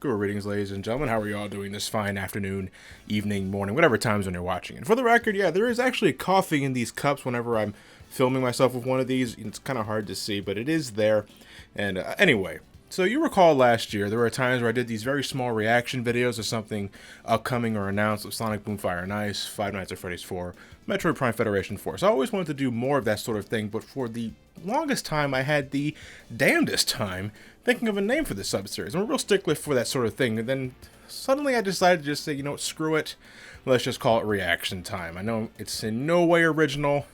Greetings, ladies and gentlemen. How are you all doing this fine afternoon, evening, morning, whatever times when you're watching? And for the record, yeah, there is actually coffee in these cups whenever I'm filming myself with one of these. It's kind of hard to see, but it is there. And anyway, so you recall last year, there were times where I did these very small reaction videos of something upcoming or announced, with Sonic Boom Fire and Ice, Five Nights at Freddy's 4, Metroid Prime Federation 4. So I always wanted to do more of that sort of thing, but for the longest time, I had the damnedest time thinking of a name for the sub-series. I'm a real stickler for that sort of thing, and then suddenly I decided to just say, you know what, screw it, let's just call it Reaction Time. I know it's in no way original.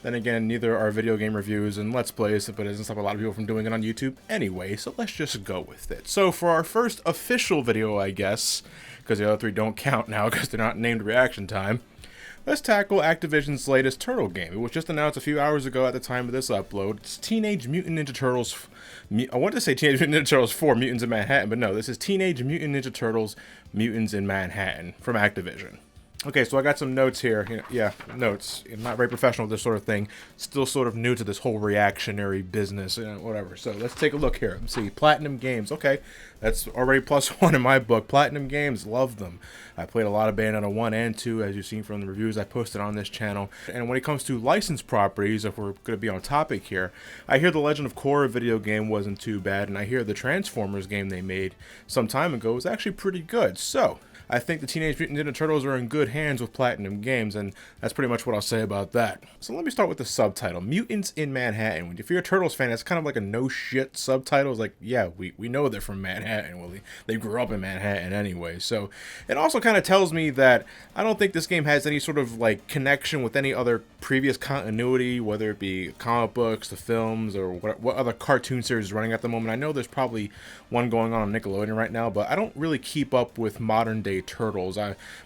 Then again, neither are video game reviews and Let's Plays, but it doesn't stop a lot of people from doing it on YouTube anyway, so let's just go with it. So for our first official video, I guess, because the other three don't count now because they're not named Reaction Time, let's tackle Activision's latest Turtle game. It was just announced a few hours ago at the time of this upload. It's Teenage Mutant Ninja Turtles. I wanted to say Teenage Mutant Ninja Turtles 4 Mutants in Manhattan, but no, this is Teenage Mutant Ninja Turtles Mutants in Manhattan from Activision. Okay, so I got some notes here. Yeah, notes. I'm not very professional with this sort of thing. Still sort of new to this whole reactionary business, whatever. So let's take a look here. Let's see. Platinum Games. Okay, that's already +1 in my book. Platinum Games, love them. I played a lot of Bayonetta 1 and 2, as you've seen from the reviews I posted on this channel. And when it comes to licensed properties, if we're going to be on topic here, I hear the Legend of Korra video game wasn't too bad, and I hear the Transformers game they made some time ago was actually pretty good. So I think the Teenage Mutant Ninja Turtles are in good hands with Platinum Games, and that's pretty much what I'll say about that. So let me start with the subtitle, Mutants in Manhattan. If you're a Turtles fan, it's kind of like a no-shit subtitle. It's like, yeah, we know they're from Manhattan. Well, they grew up in Manhattan anyway. So it also kind of tells me that I don't think this game has any sort of like connection with any other previous continuity, whether it be comic books, the films, or what other cartoon series is running at the moment. I know there's probably one going on Nickelodeon right now, but I don't really keep up with modern day Turtles.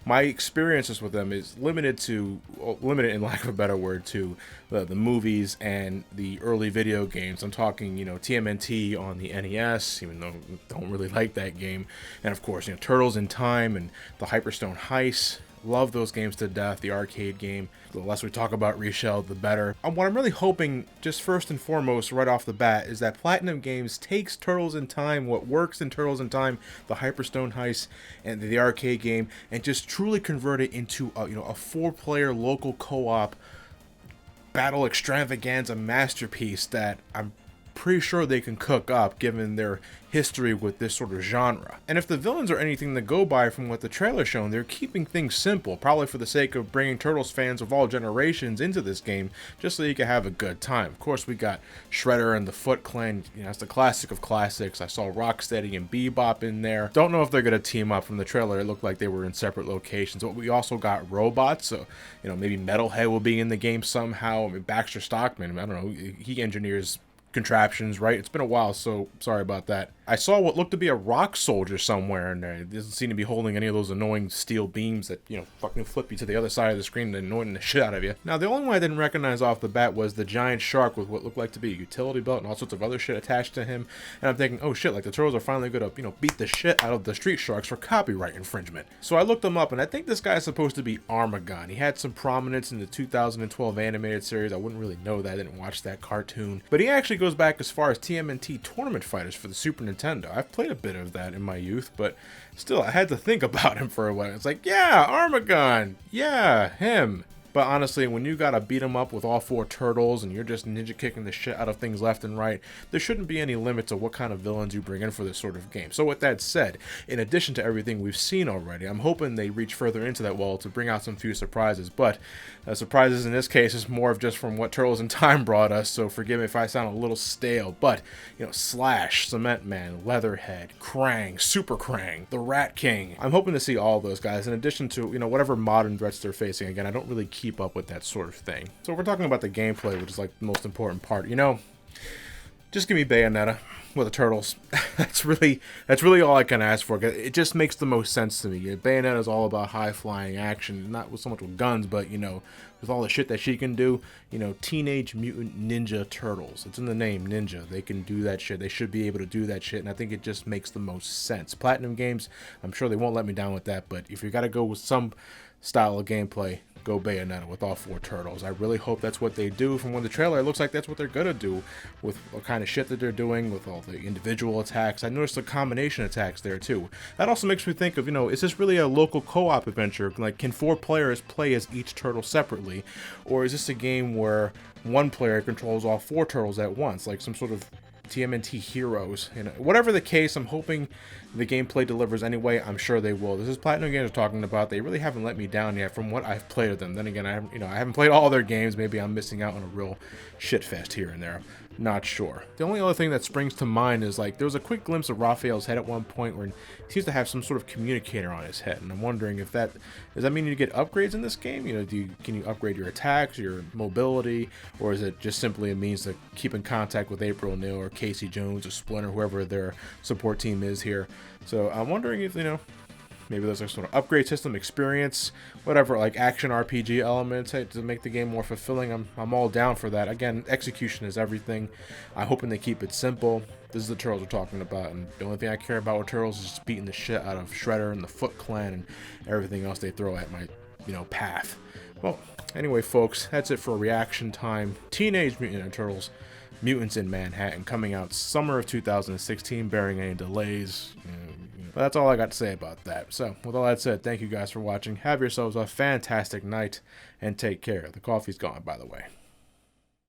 My experiences with them is limited in lack of a better word to the movies and the early video games. I'm talking, TMNT on the NES, even though I don't really like that game, and of course, Turtles in Time and the Hyperstone Heist. Love those games to death, the arcade game. The less we talk about Reshell, the better. What I'm really hoping, just first and foremost, right off the bat, is that Platinum Games takes Turtles in Time, what works in Turtles in Time, the Hyperstone Heist, and the arcade game, and just truly convert it into a 4-player local co-op battle extravaganza masterpiece that I'm pretty sure they can cook up given their history with this sort of genre. And if the villains are anything to go by from what the trailer's shown, they're keeping things simple, probably for the sake of bringing Turtles fans of all generations into this game, just so you can have a good time. Of course, we got Shredder and the Foot Clan, it's the classic of classics. I saw Rocksteady and Bebop in there. Don't know if they're going to team up. From the trailer, it looked like they were in separate locations, but we also got robots, so, maybe Metalhead will be in the game somehow. I mean, Baxter Stockman, I don't know, he engineers contraptions, right? It's been a while, so sorry about that. I saw what looked to be a rock soldier somewhere in there. It doesn't seem to be holding any of those annoying steel beams that, fucking flip you to the other side of the screen and annoying the shit out of you. Now, the only one I didn't recognize off the bat was the giant shark with what looked like to be a utility belt and all sorts of other shit attached to him. And I'm thinking, oh shit, like the Turtles are finally gonna, beat the shit out of the street sharks for copyright infringement. So I looked him up, and I think this guy is supposed to be Armagon. He had some prominence in the 2012 animated series. I wouldn't really know that. I didn't watch that cartoon. But he actually goes back as far as TMNT Tournament Fighters for the Super Nintendo. I've played a bit of that in my youth, but still, I had to think about him for a while. It's like, yeah, Armagon, yeah, him. But honestly, when you gotta beat them up with all 4 turtles and you're just ninja kicking the shit out of things left and right, there shouldn't be any limit to what kind of villains you bring in for this sort of game. So with that said, in addition to everything we've seen already, I'm hoping they reach further into that wall to bring out some few surprises. But surprises in this case is more of just from what Turtles in Time brought us, so forgive me if I sound a little stale. But, Slash, Cement Man, Leatherhead, Krang, Super Krang, the Rat King. I'm hoping to see all those guys, in addition to, whatever modern threats they're facing. Again, I don't really keep up with that sort of thing. So if we're talking about the gameplay, which is like the most important part, just give me Bayonetta with the Turtles. That's really all I can ask for. It just makes the most sense to me. Bayonetta is all about high flying action, not so much with guns, but with all the shit that she can do. Teenage Mutant Ninja Turtles. It's in the name, ninja. They can do that shit. They should be able to do that shit, and I think it just makes the most sense. Platinum Games, I'm sure they won't let me down with that, but if you got to go with some style of gameplay, go Bayonetta with all 4 turtles. I really hope that's what they do. From when the trailer, it looks like that's what they're gonna do with what kind of shit that they're doing with all the individual attacks. I noticed the combination attacks there too. That also makes me think of, is this really a local co-op adventure? Like, can 4 players play as each turtle separately? Or is this a game where one player controls all 4 turtles at once, like some sort of TMNT Heroes? Whatever the case, I'm hoping the gameplay delivers anyway. I'm sure they will. This is Platinum Games talking about. They really haven't let me down yet from what I've played of them. Then again, I haven't played all their games. Maybe I'm missing out on a real shit fest here and there. Not sure. The only other thing that springs to mind is, like, there was a quick glimpse of Raphael's head at one point where he seems to have some sort of communicator on his head, and I'm wondering if does that mean you get upgrades in this game? Can you upgrade your attacks, your mobility, or is it just simply a means to keep in contact with April O'Neil or Casey Jones or Splinter, whoever their support team is here? So I'm wondering if maybe there's a sort of upgrade system, experience, whatever, like action RPG elements to make the game more fulfilling. I'm all down for that. Again, execution is everything. I'm hoping they keep it simple. This is the Turtles we're talking about, and the only thing I care about with Turtles is just beating the shit out of Shredder and the Foot Clan and everything else they throw at my, path. Well, anyway, folks, that's it for reaction time. Teenage Mutant Ninja Turtles, Mutants in Manhattan, coming out summer of 2016, bearing any delays. But that's all I got to say about that. So, with all that said, thank you guys for watching. Have yourselves a fantastic night, and take care. The coffee's gone, by the way.